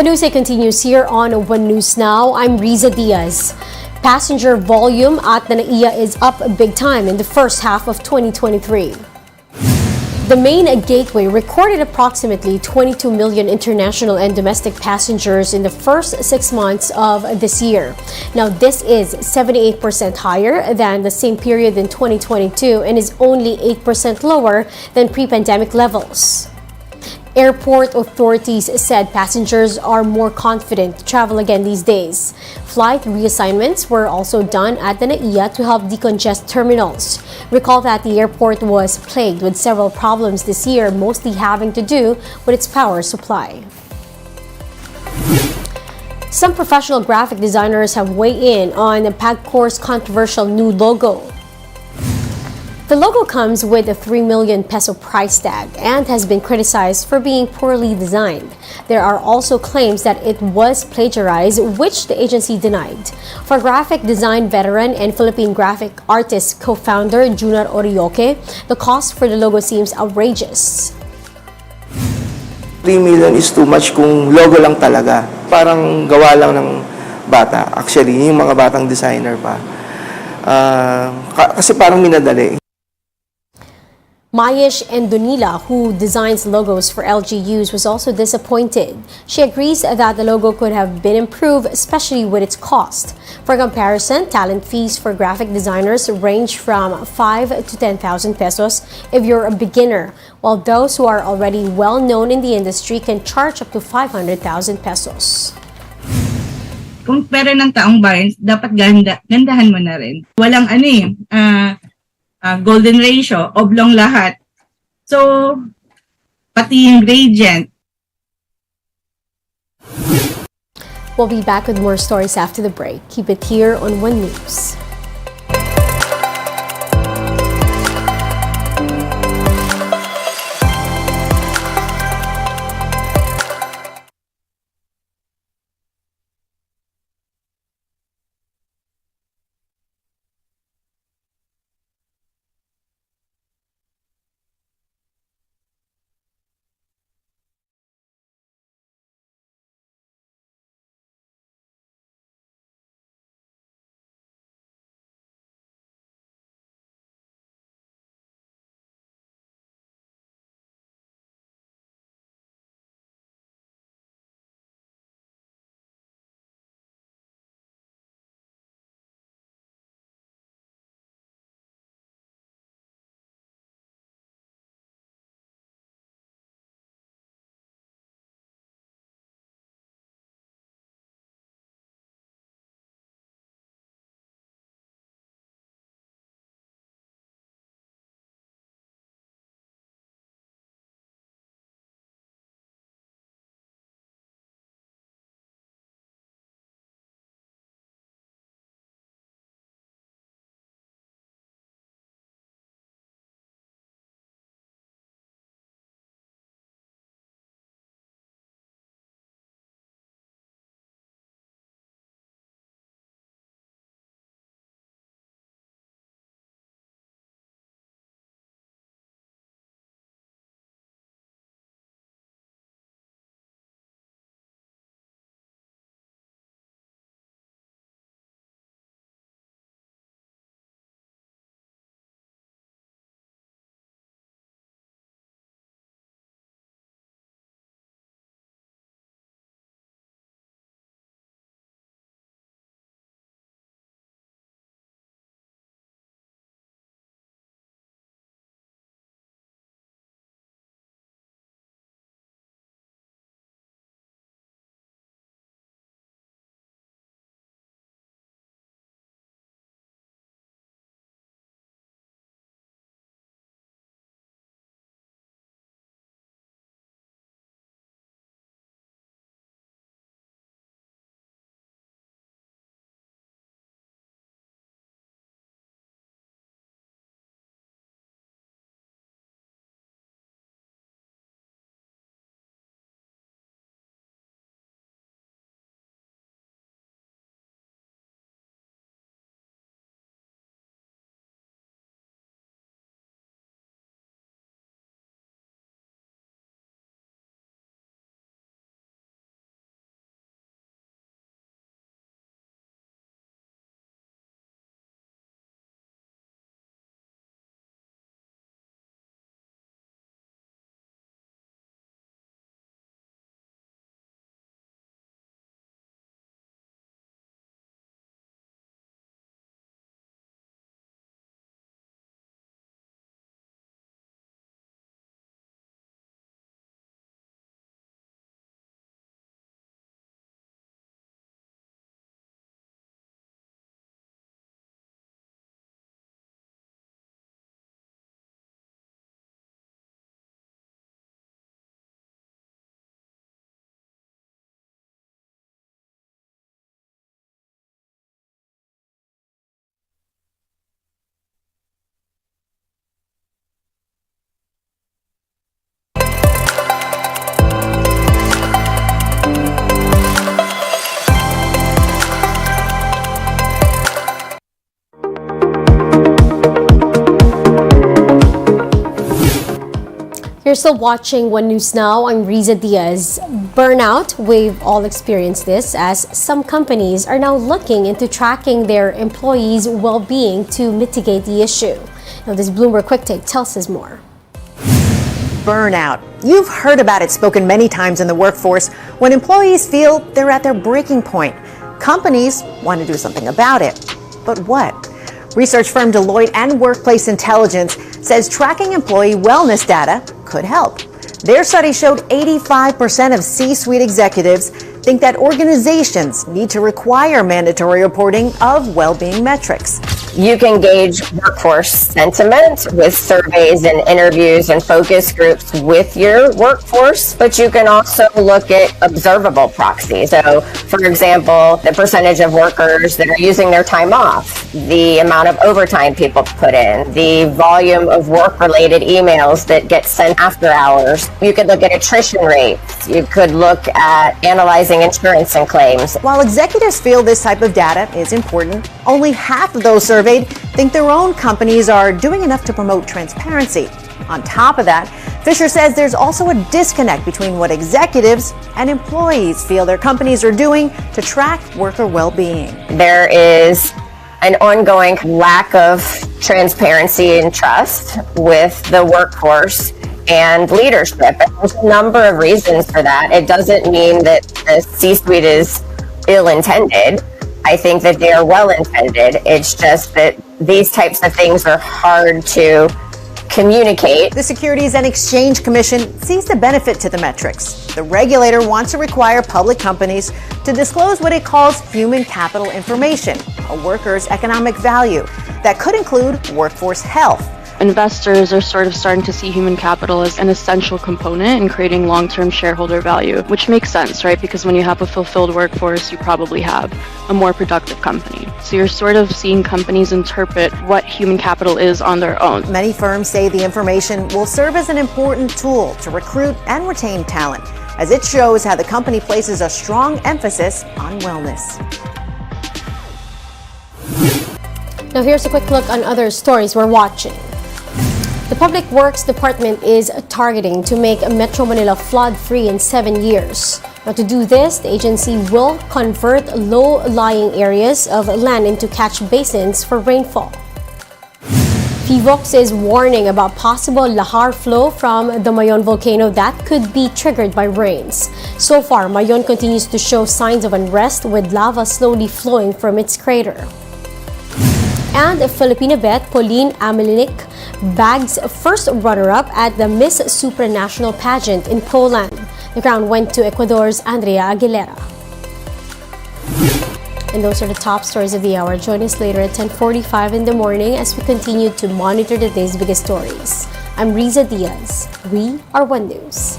Panuse continues here on One News Now. I'm Riza Diaz. Passenger volume at the NAIA is up big time in the first half of 2023. The main gateway recorded approximately 22 million international and domestic passengers in the first 6 months of this year. Now, this is 78% higher than the same period in 2022 and is only 8% lower than pre-pandemic levels. Airport authorities said passengers are more confident to travel again these days. Flight reassignments were also done at the NAIA to help decongest terminals. Recall that the airport was plagued with several problems this year, mostly having to do with its power supply. Some professional graphic designers have weighed in on PAGCOR's controversial new logo. The logo comes with a 3 million peso price tag and has been criticized for being poorly designed. There are also claims that it was plagiarized, which the agency denied. For graphic design veteran and Philippine graphic artist co-founder Junar Orioque, the cost for the logo seems outrageous. 3 million is too much kung logo lang talaga. Parang gawa lang ng bata. Actually, yung mga batang designer pa. Kasi parang minadali. Mayesh Endonila, who designs logos for LGUs, was also disappointed. She agrees that the logo could have been improved, especially with its cost. For comparison, talent fees for graphic designers range from 5 to 10,000 pesos if you're a beginner, while those who are already well known in the industry can charge up to 500,000 pesos. Kung pera ng taong bayan, dapat gandahan mo na rin. Walang golden ratio, oblong lahat. So, pati yung gradient. We'll be back with more stories after the break. Keep it here on One News. You're still watching One News Now. I'm Riza Diaz. Burnout, we've all experienced this, as some companies are now looking into tracking their employees' well-being to mitigate the issue. Now, this Bloomberg Quick Take tells us more. Burnout. You've heard about it spoken many times in the workforce when employees feel they're at their breaking point. Companies want to do something about it. But what? Research firm Deloitte and Workplace Intelligence says tracking employee wellness data could help. Their study showed 85% of C-suite executives think that organizations need to require mandatory reporting of well-being metrics. You can gauge workforce sentiment with surveys and interviews and focus groups with your workforce, but you can also look at observable proxies. So, for example, the percentage of workers that are using their time off, the amount of overtime people put in, the volume of work-related emails that get sent after hours. You could look at attrition rates. You could look at analyzing insurance and claims. While executives feel this type of data is important, only half of those surveyed think their own companies are doing enough to promote transparency. On top of that, Fisher says there's also a disconnect between what executives and employees feel their companies are doing to track worker well-being. There is an ongoing lack of transparency and trust with the workforce and leadership. And there's a number of reasons for that. It doesn't mean that the C-suite is ill-intended. I think that they are well-intended. It's just that these types of things are hard to communicate. The Securities and Exchange Commission sees the benefit to the metrics. The regulator wants to require public companies to disclose what it calls human capital information, a worker's economic value, that could include workforce health. Investors are sort of starting to see human capital as an essential component in creating long-term shareholder value, which makes sense, right? Because when you have a fulfilled workforce, you probably have a more productive company. So you're sort of seeing companies interpret what human capital is on their own. Many firms say the information will serve as an important tool to recruit and retain talent, as it shows how the company places a strong emphasis on wellness. Now, here's a quick look on other stories we're watching. The Public Works Department is targeting to make Metro Manila flood-free in 7 years. Now, to do this, the agency will convert low-lying areas of land into catch basins for rainfall. PHIVOLCS is warning about possible lahar flow from the Mayon volcano that could be triggered by rains. So far, Mayon continues to show signs of unrest with lava slowly flowing from its crater. And Filipina vet Pauline Amelinik bags first runner-up at the Miss Supranational pageant in Poland. The crown went to Ecuador's Andrea Aguilera. And those are the top stories of the hour. Join us later at 10:45 in the morning as we continue to monitor the day's biggest stories. I'm Riza Diaz. We are One News.